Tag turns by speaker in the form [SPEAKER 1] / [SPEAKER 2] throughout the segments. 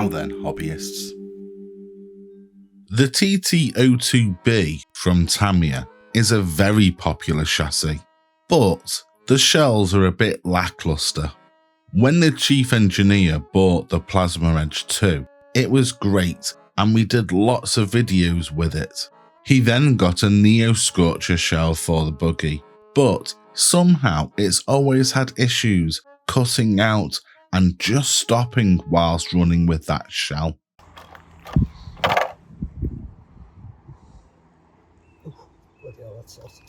[SPEAKER 1] Now then, hobbyists. The TT02B from Tamiya is a very popular chassis, but the shells are a bit lackluster. When the chief engineer bought the Plasma Edge 2, it was great and we did lots of videos with it. He then got a Neo Scorcher shell for the Buggy, but somehow it's always had issues cutting out and just stopping whilst running with that shell.
[SPEAKER 2] Bloody hell, that's hot.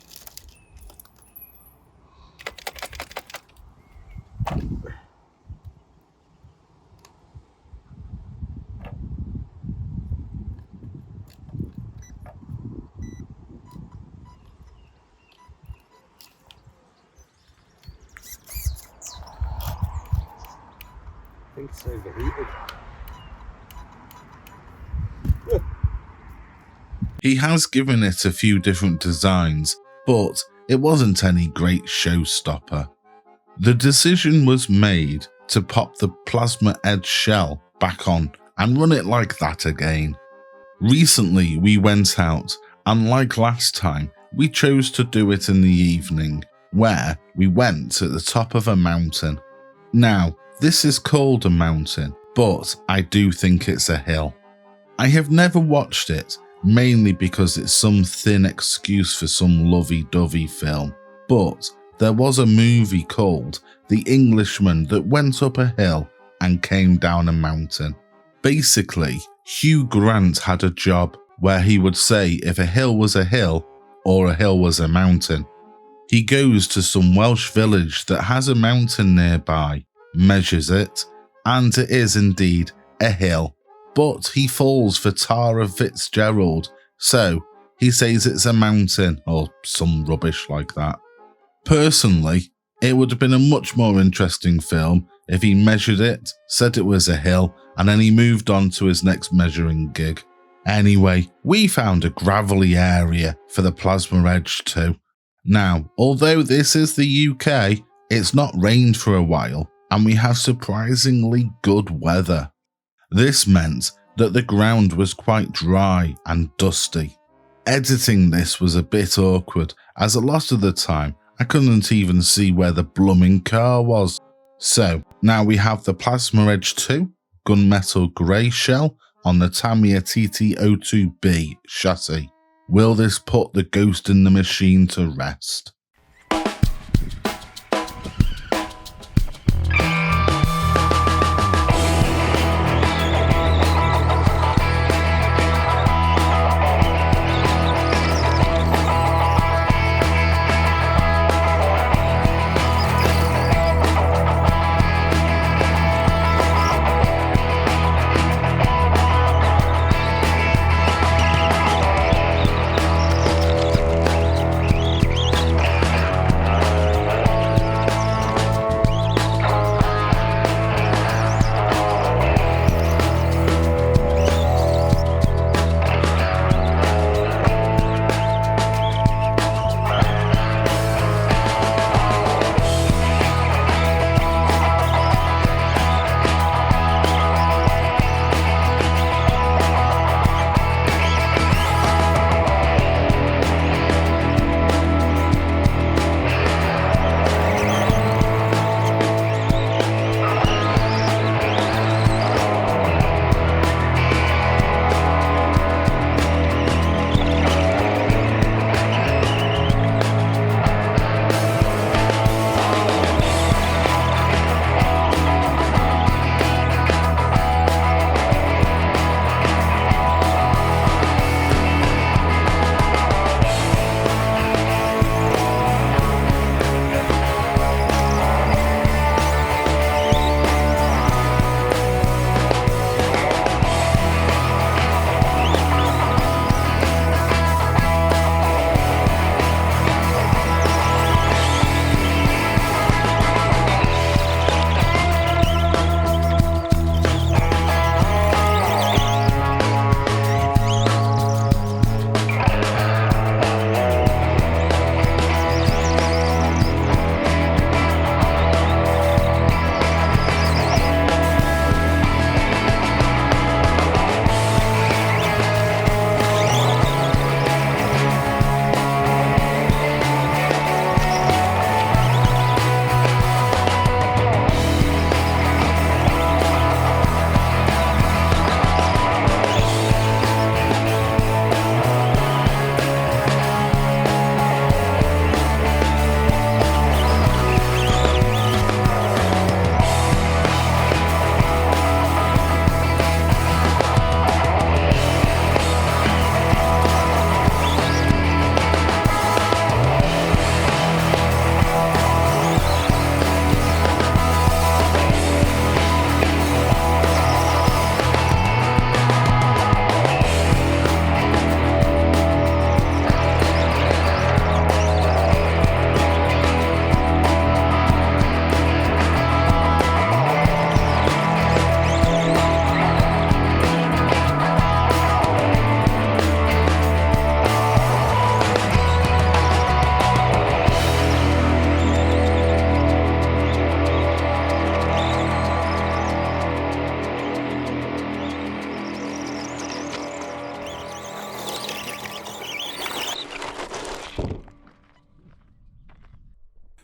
[SPEAKER 2] I think it's overheated.
[SPEAKER 1] He has given it a few different designs, but it wasn't any great showstopper. The decision was made to pop the Plasma Edge shell back on and run it like that again. Recently we went out, and like last time, we chose to do it in the evening, where we went to the top of a mountain. Now, this is called a mountain, but I do think it's a hill. I have never watched it, mainly because it's some thin excuse for some lovey-dovey film, but there was a movie called The Englishman that went up a hill and came down a mountain. Basically, Hugh Grant had a job where he would say if a hill was a hill or a hill was a mountain. He goes to some Welsh village that has a mountain nearby, measures it, and it is indeed a hill. But he falls for Tara Fitzgerald, so he says it's a mountain or some rubbish like that. Personally, it would have been a much more interesting film if he measured it, said it was a hill, and then he moved on to his next measuring gig. Anyway, we found a gravelly area for the Plasma Edge 2. Now, although this is the UK, it's not rained for a while, and we have surprisingly good weather. This meant that the ground was quite dry and dusty. Editing this was a bit awkward, as a lot of the time I couldn't even see where the blooming car was. So now we have the Plasma Edge 2 gunmetal grey shell on the Tamiya TT02B chassis. Will this put the ghost in the machine to rest?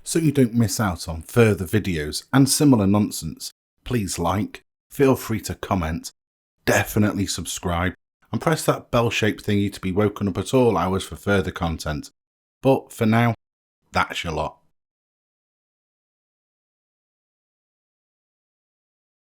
[SPEAKER 1] So you don't miss out on further videos and similar nonsense, please like, feel free to comment, definitely subscribe, and press that bell-shaped thingy to be woken up at all hours for further content. But for now, that's your lot.